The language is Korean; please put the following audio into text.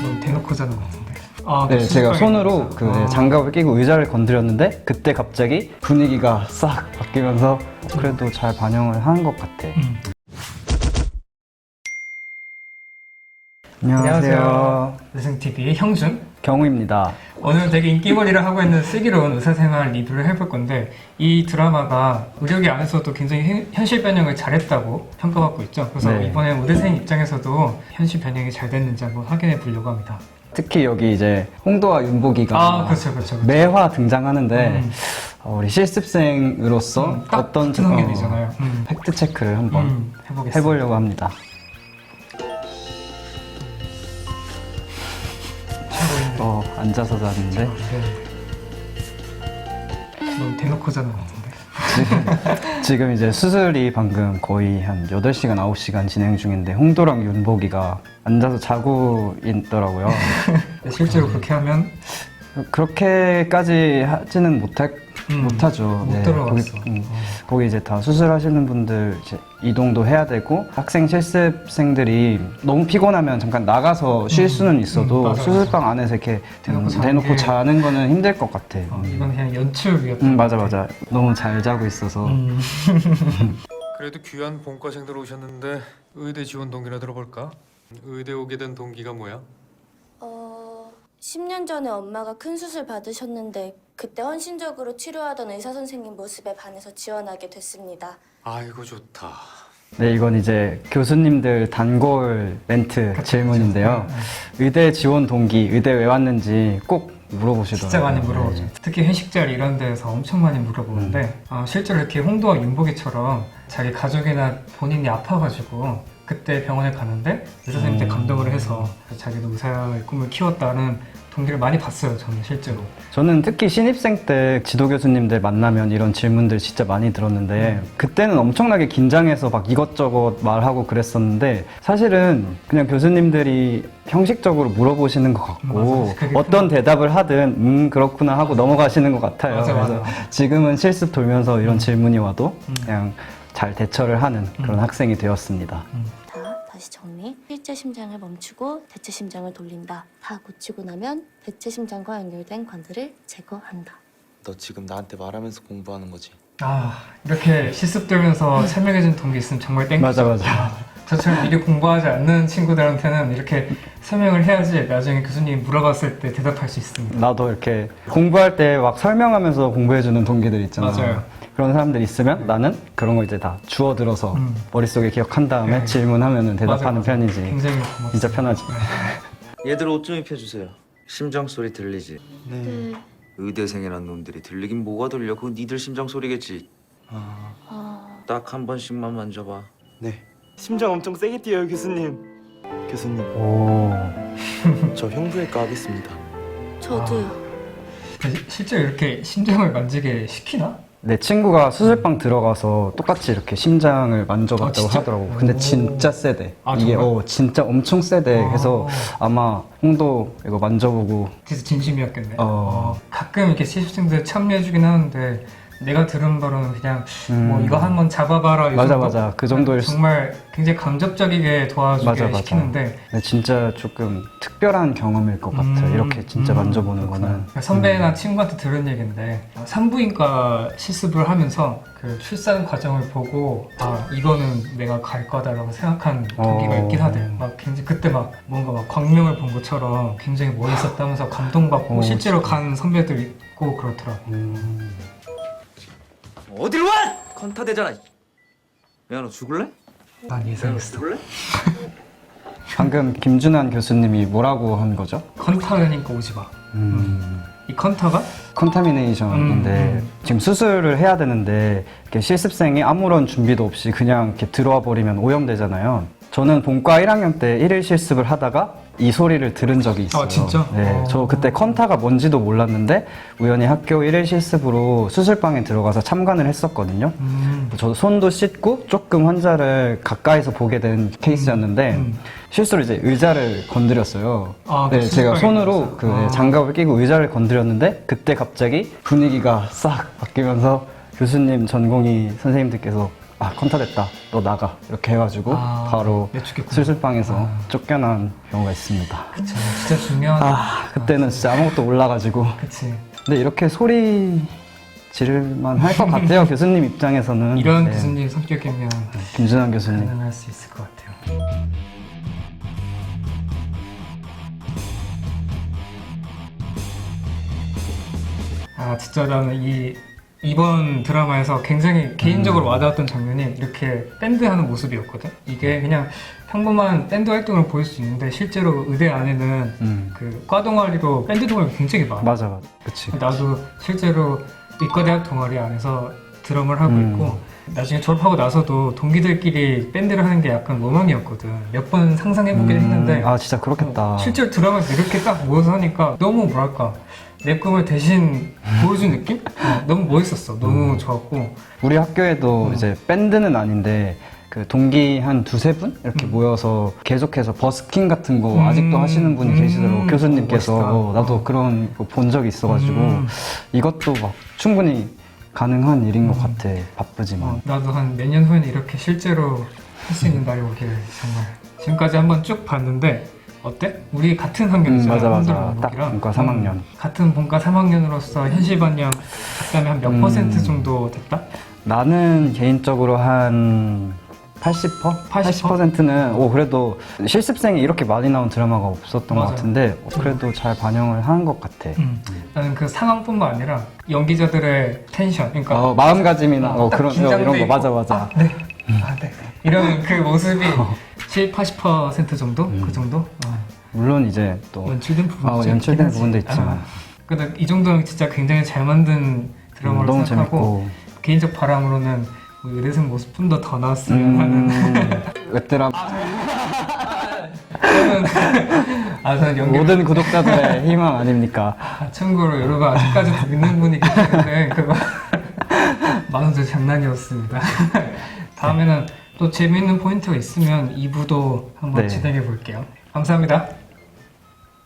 너무 대놓고 자는 것 같은데. 네, 제가 손으로 그 장갑을 끼고 의자를 건드렸는데 그때 갑자기 분위기가 싹 바뀌면서 그래도 잘 반영을 하는 것 같아. 안녕하세요. 의승TV의 형준, 경우입니다. 오늘 되게 인기몰이를 하고 있는 슬기로운 의사생활 리뷰를 해볼 건데, 이 드라마가 의료계 안에서도 굉장히 현실 변형을 잘했다고 평가받고 있죠. 그래서 네. 이번에 의대생 입장에서도 현실 변형이 잘 됐는지 한번 확인해 보려고 합니다. 특히 여기 이제 홍도와 윤복이가 그렇죠. 매화 등장하는데 우리 실습생으로서 딱 어떤 같은 성격이잖아요. 팩트 체크를 한번 해보겠습니다. 해보려고 합니다. 앉아서 자는데 너무 대놓고 자는 것 같은데. 지금 이제 수술이 방금 거의 한 8시간, 9시간 진행 중인데 홍도랑 윤복이가 앉아서 자고 있더라고요. 실제로 그렇게 하면 그렇게까지 하지는 못하죠. 못 들어갔어. 거기 이제 다 수술하시는 분들 이제 이동도 해야 되고 학생 실습생들이 너무 피곤하면 잠깐 나가서 쉴 수는 있어도 맞아. 수술방 안에서 이렇게 대놓고 게... 자는 거는 힘들 것 같아. 이건 그냥 연출이었던 맞아. 너무 잘 자고 있어서. 그래도 귀한 본과생들 오셨는데 의대 지원 동기나 들어볼까? 의대 오게 된 동기가 뭐야? 10년 전에 엄마가 큰 수술 받으셨는데 그때 헌신적으로 치료하던 의사 선생님 모습에 반해서 지원하게 됐습니다. 아이고 좋다. 네, 이건 이제 교수님들 단골 멘트 질문인데요. 의대 지원 동기, 의대 왜 왔는지 꼭 물어보시더라고요. 진짜 많이 물어보죠. 네. 특히 회식 자리 이런 데서 엄청 많이 물어보는데 실제로 이렇게 홍도와 윤복이처럼 자기 가족이나 본인이 아파가지고 그때 병원에 가는데 의사 선생님한테 감동을 해서 자기도 의사의 꿈을 키웠다는 동기를 많이 봤어요. 저는 실제로. 저는 특히 신입생 때 지도 교수님들 만나면 이런 질문들 진짜 많이 들었는데 그때는 엄청나게 긴장해서 막 이것저것 말하고 그랬었는데 사실은 그냥 교수님들이 형식적으로 물어보시는 것 같고 어떤 대답을 하든 다고 넘어가시는 것 같아요. 그래서 지금은 실습 돌면서 이런 질문이 와도 그냥 잘 대처를 하는 그런 학생이 되었습니다. 다시 정리. 실제 심장을 멈추고 대체 심장을 돌린다. 다 고치고 나면 대체 심장과 연결된 관들을 제거한다. 너 지금 나한테 말하면서 공부하는 거지? 이렇게 실습 들면서 설명해준 동기 있으면 정말 땡큐죠. 맞아. 저처럼 미리 공부하지 않는 친구들한테는 이렇게 설명을 해야지 나중에 교수님이 물어봤을 때 대답할 수 있습니다. 나도 이렇게 공부할 때 막 설명하면서 공부해주는 동기들 있잖아. 맞아요. 그런 사람들 있으면 나는 그런 거 이제 다 주워들어서 머릿속에 기억한 다음에 질문하면 대답하는 편이지. 굉장히 고맙습니다. 진짜 편하지. 얘들 옷 좀 입혀주세요. 심장 소리 들리지? 네. 의대생이란 놈들이 들리긴 뭐가 들려? 그거 니들 심장 소리겠지. 딱 한 번씩만 만져봐. 네. 심장 엄청 세게 뛰어요, 교수님. 교수님, 오. 저 흉부외과 하겠습니다. 저도요. 실제로 이렇게 심장을 만지게 시키나? 내 친구가 수술방 들어가서 똑같이 이렇게 심장을 만져봤다고 진짜? 하더라고. 근데 진짜 세대. 이게 정말? 진짜 엄청 세대. 그래서 아마 홍도 이거 만져보고 진짜 진심이었겠네. 가끔 이렇게 실습생들 참여해주긴 하는데 내가 들은 바로는 그냥 뭐 이거 한번 잡아봐라 이 정도? 맞아. 그 정도일 정말 굉장히 간접적이게 도와주게 시키는데 근데 진짜 조금 특별한 경험일 것 같아. 이렇게 진짜 만져보는 거는. 선배나 친구한테 들은 얘기인데 산부인과 실습을 하면서 그 출산 과정을 보고 이거는 내가 갈 거다라고 생각한 동기가 있긴 하대. 막 굉장히 그때 막 뭔가 막 광명을 본 것처럼 굉장히 멋있었다면서 감동받고 실제로 간 선배들 있고 그렇더라고. 어딜 와! 컨타대잖아. 야, 너 죽을래? 난 예상했어. 죽을래? 방금 김준환 교수님이 뭐라고 한 거죠? 컨타르니까 오지 마. 이 컨타가? 컨타미네이션인데 지금 수술을 해야 되는데 이렇게 실습생이 아무런 준비도 없이 그냥 이렇게 들어와 버리면 오염되잖아요. 저는 본과 1학년 때 1일 실습을 하다가 이 소리를 들은 적이 있어요. 진짜? 네, 저 그때 컨타가 뭔지도 몰랐는데 우연히 학교 1일 실습으로 수술방에 들어가서 참관을 했었거든요. 저도 손도 씻고 조금 환자를 가까이서 보게 된 케이스였는데 실수로 이제 의자를 건드렸어요. 네, 제가 손으로 그 장갑을 끼고 의자를 건드렸는데 그때 갑자기 분위기가 싹 바뀌면서 교수님 전공의 선생님들께서 아 컨타 됐다 너 나가 이렇게 해가지고 아, 바로 내쫓겼구나. 술술방에서 아. 쫓겨난 경우가 있습니다. 그쵸, 진짜 중요한. 아 그때는 진짜 아무것도 몰라가지고 그치. 근데 이렇게 소리 지를만 할 것 같아요. 교수님 입장에서는 이런 네, 교수님 성격이면 김준환 교수님 가능할 수 있을 것 같아요. 아 진짜 나는 이번 드라마에서 굉장히 개인적으로 와닿았던 장면이 이렇게 밴드 하는 모습이었거든. 이게 그냥 평범한 밴드 활동을 보일 수 있는데 실제로 의대 안에는 그 과 동아리로 밴드 동아리가 굉장히 많아. 맞아 그치 나도 실제로 의과대학 동아리 안에서 드럼을 하고 있고 나중에 졸업하고 나서도 동기들끼리 밴드를 하는 게 약간 로망이었거든. 몇 번 상상해보긴 했는데 아 진짜 그렇겠다. 실제로 드라마에서 이렇게 딱 모여서 하니까 너무 뭐랄까 내 꿈을 대신 보여준 느낌? 너무 멋있었어. 너무 좋았고 우리 학교에도 이제 밴드는 아닌데 그 동기 한 두세 분 이렇게 모여서 계속해서 버스킹 같은 거 아직도 하시는 분이 계시더라고. 교수님께서 멋있다. 나도 그런 거 본 적이 있어가지고 이것도 막 충분히 가능한 일인 것 같아. 바쁘지만. 나도 한 몇 년 후에는 이렇게 실제로 할 수 있는 날이 오길 정말 지금까지 한번 쭉 봤는데 어때? 우리 같은 학년이잖아. 맞아. 한들 딱 반복이랑. 본과 3학년. 같은 본과 3학년으로서 현실 반영 작담이 한 몇 퍼센트 정도 됐다? 나는 개인적으로 한 80%? 80%는 그래도 실습생이 이렇게 많이 나온 드라마가 없었던 것 맞아요. 같은데 그래도 잘 반영을 하는 것 같아. 나는 그 상황뿐만 아니라 연기자들의 텐션, 그러니까 마음가짐이나 딱 그런 긴장돼 이런 거 있고, 맞아. 아, 네. 아, 네. 이런 그 모습이 70-80% 정도? 그 정도? 물론 이제 또 연출된 부분도 연출된 부분도 있지만 근데 이 정도면 진짜 굉장히 잘 만든 드라마로 너무 생각하고 재밌고 개인적 바람으로는 의대생 모습 좀 더 더 나왔으면 하는 웹드라마 저는 연기 모든 구독자들의 희망 아닙니까? 참고로 여러분 아직까지도 믿는 분이 계시는데 그거 마음도 장난이었습니다. 다음에는 또 재미있는 포인트가 있으면 2부도 한번 네. 진행해 볼게요. 감사합니다.